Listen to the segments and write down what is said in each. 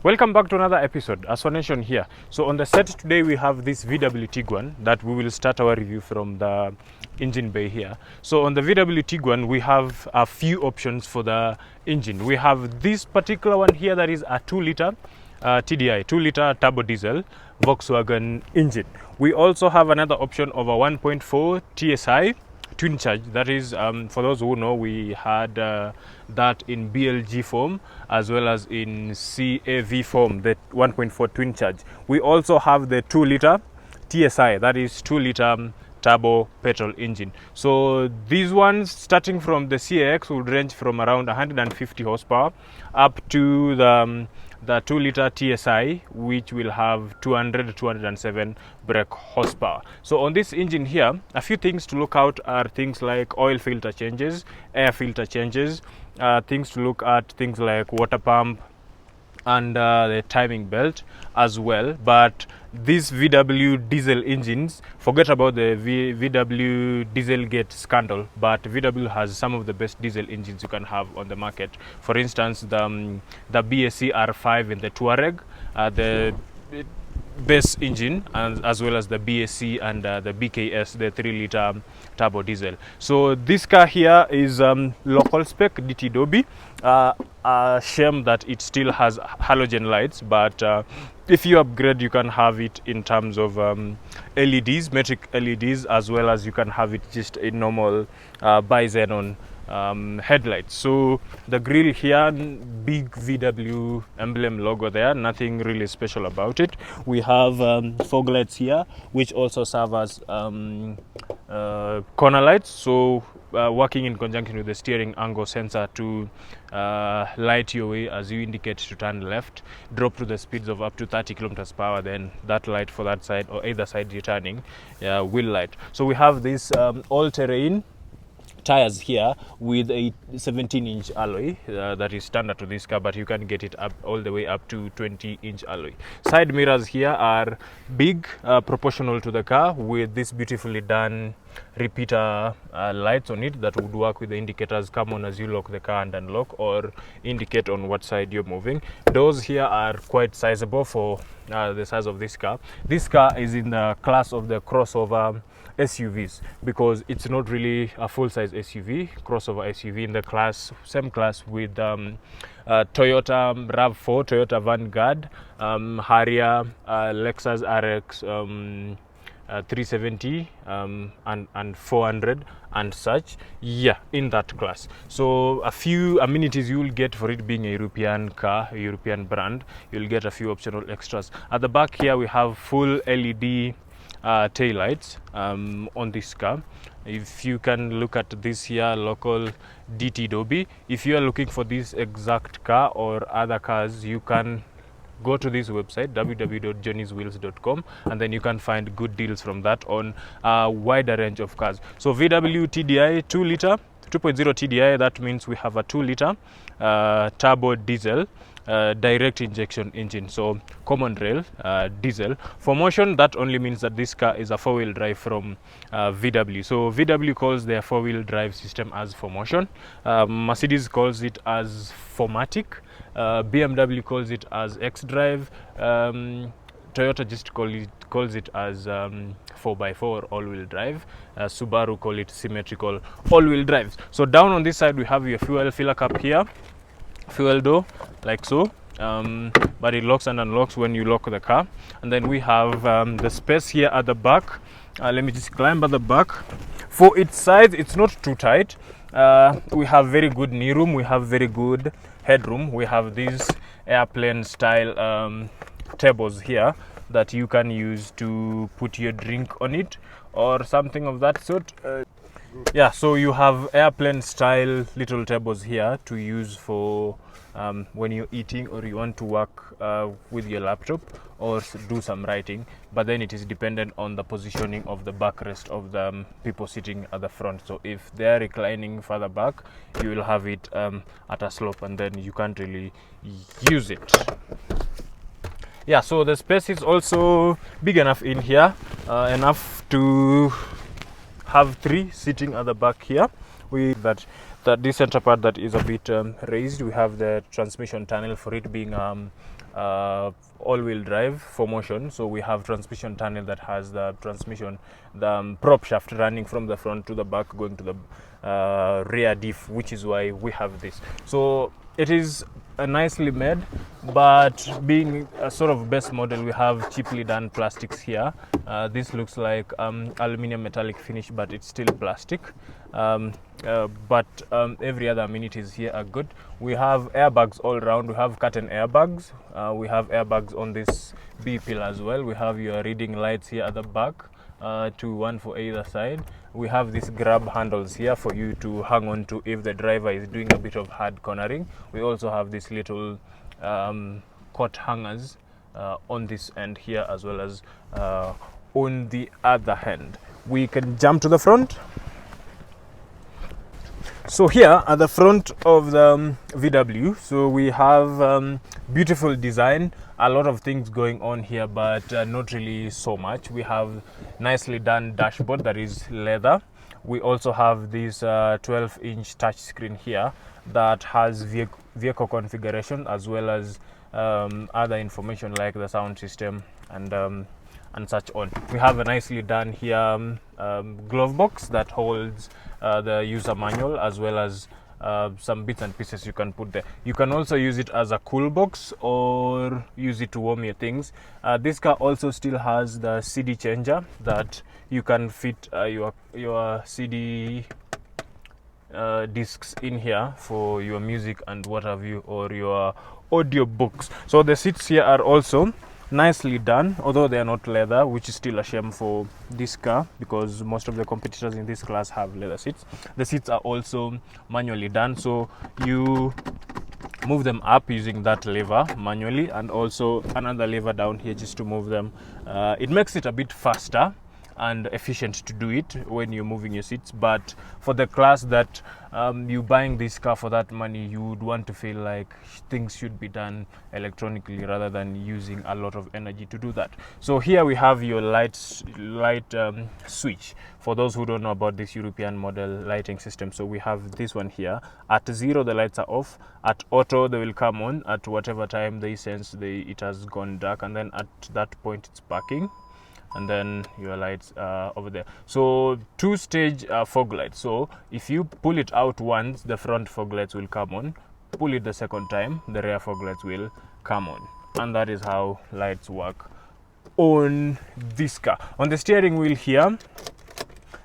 Welcome back to another episode. Aswanation here. So on the set today we have this VW Tiguan that we will start our review from the engine bay here. So on the VW Tiguan we have a few options for the engine. We have this particular one here that is a 2-liter TDI, 2-liter turbo diesel Volkswagen engine. We also have another option of a 1.4 TSI twin charge. That is, for those who know, we had that in BLG form as well as in CAV form, the 1.4 twin charge. We also have the 2-liter TSI, that is 2-liter turbo petrol engine. So these ones, starting from the CAX, would range from around 150 horsepower up to the 2-liter TSI, which will have 207 brake horsepower. So on this engine here, a few things to look out are things like oil filter changes, air filter changes, things to look at, things like water pump and the timing belt as well. But these VW diesel engines, forget about the VW Dieselgate scandal, but VW has some of the best diesel engines you can have on the market. For instance, the BSC R5 in the Touareg, the base engine, and as well as the BSC and the BKS, the 3-liter turbo diesel. So this car here is local spec DT Dobby. A shame that it still has halogen lights, but if you upgrade you can have it in terms of LEDs, metric LEDs, as well as you can have it just a normal bi-xenon headlights. So the grille here, big VW emblem logo there, nothing really special about it. We have fog lights here, which also serve as corner lights, so working in conjunction with the steering angle sensor to light your way as you indicate to turn left, drop to the speeds of up to 30 kilometers per hour. Then that light for that side or either side you're turning will light. So we have this all-terrain tires here with a 17-inch alloy that is standard to this car, but you can get it up all the way up to 20-inch alloy. Side mirrors here are big, proportional to the car, with this beautifully done repeater lights on it that would work with the indicators come on as you lock the car and unlock, or indicate on what side you're moving. Doors here are quite sizable for the size of this car. This car is in the class of the crossover SUVs because it's not really a full-size SUV, crossover SUV in the class, same class with Toyota RAV4, Toyota Vanguard, Harrier, Lexus RX 370 and 400 and such, in that class. So a few amenities you will get for it being a European car, a European brand. You'll get a few optional extras. At the back here we have full LED tail lights on this car. If you can look at this here, local DT Dobby, if you are looking for this exact car or other cars, you can go to this website www.johnnyswheels.com, and then you can find good deals from that on a wider range of cars. So VW TDI 2-liter 2.0 TDI, that means we have a 2-liter turbo diesel direct injection engine, so common rail diesel. For motion, that only means that this car is a 4-wheel drive from VW. So VW calls their 4-wheel drive system as 4Motion, Mercedes calls it as 4matic, BMW calls it as X-Drive, Toyota just calls it as 4x4 all-wheel drive, Subaru call it symmetrical all-wheel drives. So down on this side we have your fuel filler cap here, fuel door like so, but it locks and unlocks when you lock the car. And then we have the space here at the back. Let me just climb at the back. For its size, it's not too tight. We have very good knee room, we have very good headroom. We have these airplane style tables here that you can use to put your drink on it or something of that sort. So you have airplane style little tables here to use for when you're eating or you want to work with your laptop or do some writing, but then it is dependent on the positioning of the backrest of the people sitting at the front. So if they're reclining further back, you will have it at a slope and then you can't really use it. So the space is also big enough in here, enough to have 3 sitting at the back here. that this center part that is a bit raised. We have the transmission tunnel for it being all-wheel drive for motion. So we have transmission tunnel that has the transmission, the prop shaft running from the front to the back, going to the rear diff, which is why we have this. So it is nicely made, but being a sort of base model, we have cheaply done plastics here. This looks like aluminum metallic finish, but it's still plastic. But every other amenities here are good. We have airbags all around. We have curtain airbags. We have airbags on this B pillar as well. We have your reading lights here at the back, one for either side. We have these grab handles here for you to hang on to if the driver is doing a bit of hard cornering. We also have these little coat hangers on this end here, as well as on the other hand. We can jump to the front. So here at the front of the VW, so we have beautiful design, a lot of things going on here, but not really so much. We have nicely done dashboard that is leather. We also have this 12-inch touchscreen here that has vehicle configuration, as well as other information like the sound system and such on. We have a nicely done here glove box that holds the user manual, as well as some bits and pieces you can put there. You can also use it as a cool box or use it to warm your things. This car also still has the CD changer that you can fit your CD discs in here for your music and what have you, or your audio books. So the seats here are also nicely done, although they are not leather, which is still a shame for this car because most of the competitors in this class have leather seats. The seats are also manually done, so you move them up using that lever manually, and also another lever down here just to move them. It makes it a bit faster and efficient to do it when you're moving your seats, but for the class that you buying this car for that money, you would want to feel like things should be done electronically rather than using a lot of energy to do that. So here we have your light switch for those who don't know about this European model lighting system. So we have this one here. At 0 the lights are off, at auto they will come on at whatever time they sense it has gone dark, and then at that point it's parking, and then your lights over there. So 2-stage fog lights. So if you pull it out once, the front fog lights will come on. Pull it the second time, the rear fog lights will come on. And that is how lights work on this car. On the steering wheel here,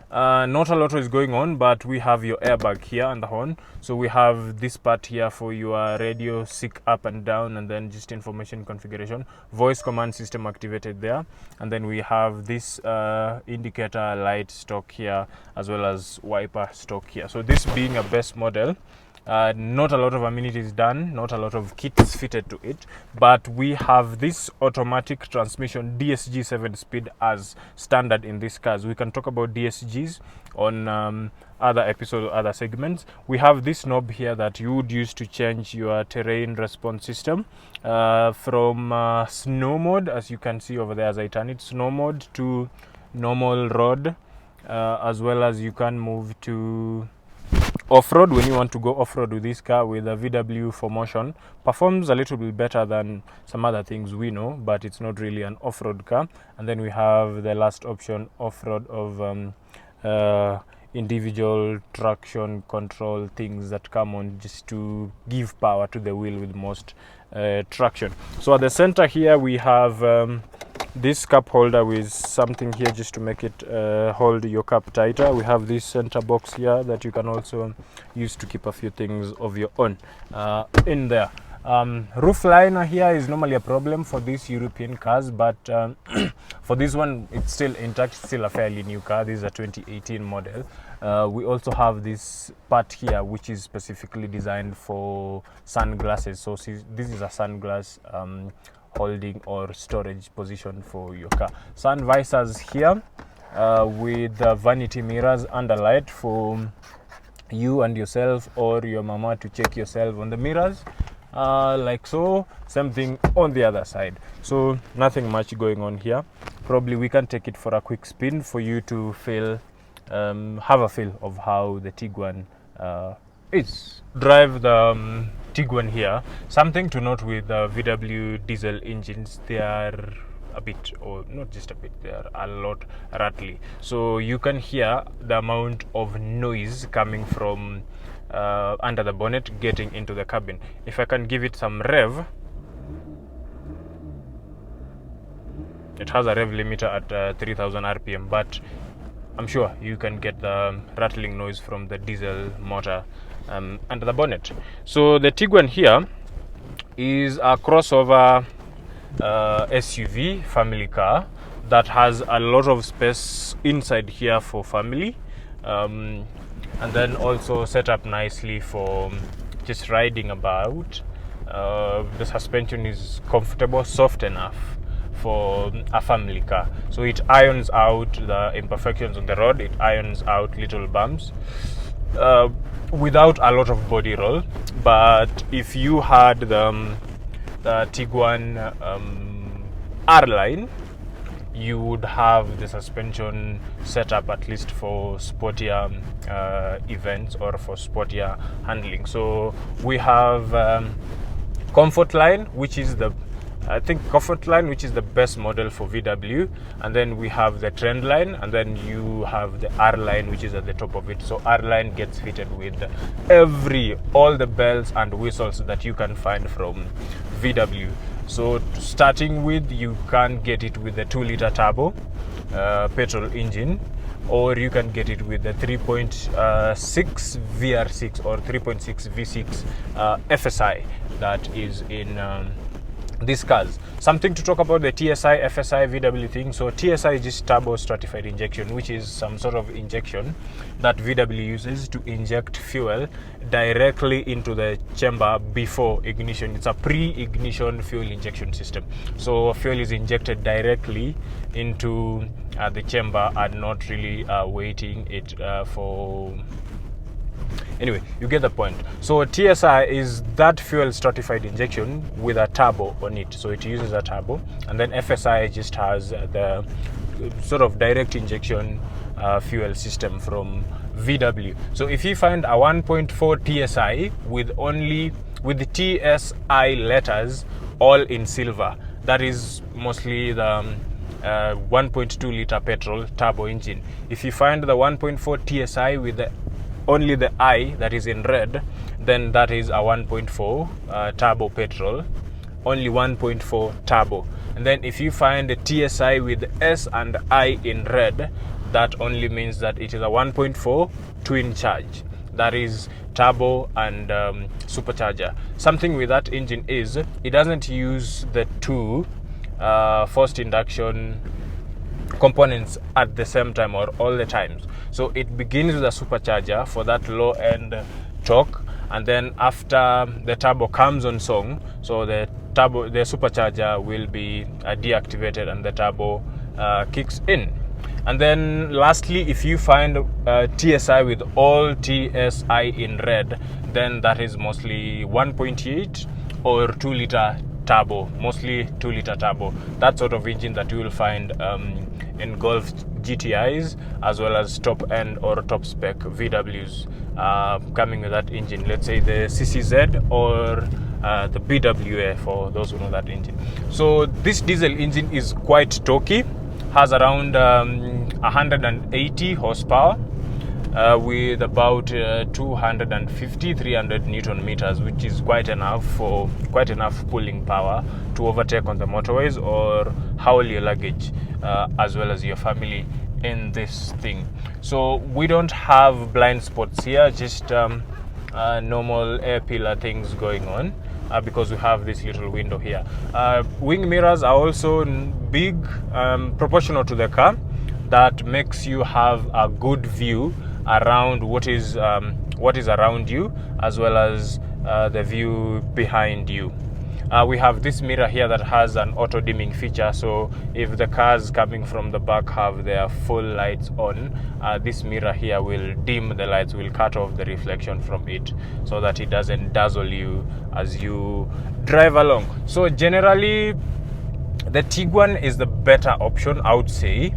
not a lot is going on, but we have your airbag here and the horn. So we have this part here for your radio, sync up and down, and then just information configuration, voice command system activated there, and then we have this indicator light stock here, as well as wiper stock here. So this being a base model, not a lot of amenities done, not a lot of kits fitted to it, but we have this automatic transmission DSG 7-speed as standard in these cars. We can talk about DSGs on other episodes, other segments. We have this knob here that you would use to change your terrain response system from snow mode, as you can see over there as I turn it, snow mode, to normal road, as well as you can move to off-road when you want to go off-road with this car. With a VW 4Motion, performs a little bit better than some other things we know, but it's not really an off-road car. And then we have the last option, off-road, of individual traction control things that come on just to give power to the wheel with most traction. So at the center here we have this cup holder with something here just to make it hold your cup tighter. We have this center box here that you can also use to keep a few things of your own in there. Roof liner here is normally a problem for these European cars, but for this one it's still intact, still a fairly new car. This is a 2018 model. We also have this part here which is specifically designed for sunglasses. So this is a sunglass holding or storage position for your car. Sun visors here with vanity mirrors under light for you and yourself or your mama to check yourself on the mirrors, like so. Same thing on the other side. So nothing much going on here. Probably we can take it for a quick spin for you to feel have a feel of how the Tiguan is. Drive the Tiguan here. Something to note with VW diesel engines, they are a bit, or not just a bit, they are a lot rattly. So you can hear the amount of noise coming from under the bonnet getting into the cabin. If I can give it some rev, it has a rev limiter at 3000 RPM, but I'm sure you can get the rattling noise from the diesel motor under the bonnet. So the Tiguan here is a crossover SUV family car that has a lot of space inside here for family, and then also set up nicely for just riding about. The suspension is comfortable, soft enough for a family car, so it irons out the imperfections on the road, it irons out little bumps without a lot of body roll. But if you had the Tiguan R-Line, you would have the suspension set up at least for sportier events or for sportier handling. So we have Comfort Line, which is the Comfort Line, which is the best model for VW, and then we have the Trend Line, and then you have the R Line, which is at the top of it. So R Line gets fitted with all the bells and whistles that you can find from VW. So starting with, you can get it with the 2-liter turbo petrol engine, or you can get it with the 3.6 VR6 or 3.6 V6 FSI that is in these cars. Something to talk about the TSI FSI VW thing. So TSI is just turbo stratified injection, which is some sort of injection that VW uses to inject fuel directly into the chamber before ignition. It's a pre-ignition fuel injection system. So fuel is injected directly into the chamber and not really waiting it for. Anyway, you get the point. So TSI is that fuel stratified injection with a turbo on it. So it uses a turbo, and then FSI just has the sort of direct injection fuel system from VW. So if you find a 1.4 TSI with the TSI letters all in silver, that is mostly the 1.2 liter petrol turbo engine. If you find the 1.4 TSI with only the I that is in red, then that is a 1.4 turbo petrol, only 1.4 turbo. And then if you find the TSI with S and I in red, that only means that it is a 1.4 twin charge, that is turbo and supercharger. Something with that engine is it doesn't use the two forced induction components at the same time or all the times. So it begins with a supercharger for that low end torque, and then after the turbo comes on song, so the supercharger will be deactivated and the turbo kicks in. And then lastly, if you find TSI with all TSI in red, then that is mostly 1.8 or 2 liter turbo, mostly 2 liter turbo. That sort of engine that you will find in Golf GTIs, as well as top end or top spec VWs coming with that engine. Let's say the CCZ or the BWA, for those who know that engine. So this diesel engine is quite torquey, has around 180 horsepower with about 250-300 Newton meters, which is quite enough pulling power to overtake on the motorways or haul your luggage as well as your family in this thing. So we don't have blind spots here, just normal air pillar things going on because we have this little window here. Wing mirrors are also big, proportional to the car, that makes you have a good view around what is around you, as well as the view behind you. We have this mirror here that has an auto dimming feature, so if the cars coming from the back have their full lights on, this mirror here will dim the lights, will cut off the reflection from it so that it doesn't dazzle you as you drive along. So generally the Tiguan is the better option, I would say,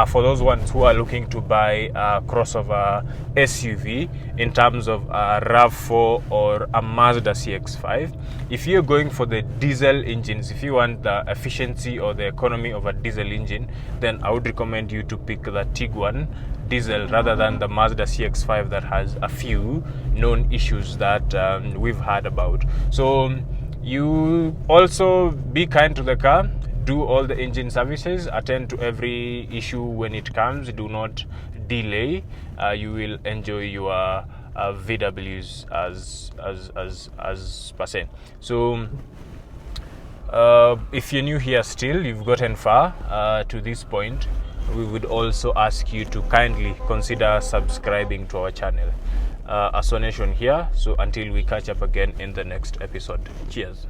for those ones who are looking to buy a crossover SUV in terms of a RAV4 or a Mazda CX-5. If you're going for the diesel engines, if you want the efficiency or the economy of a diesel engine, then I would recommend you to pick the Tiguan diesel rather than the Mazda CX-5 that has a few known issues that we've heard about. So you also be kind to the car, do all the engine services, attend to every issue when it comes, do not delay. You will enjoy your VWs as per se. So if you're new here still, you've gotten far to this point, we would also ask you to kindly consider subscribing to our channel. Asonation here, so until we catch up again in the next episode. Cheers.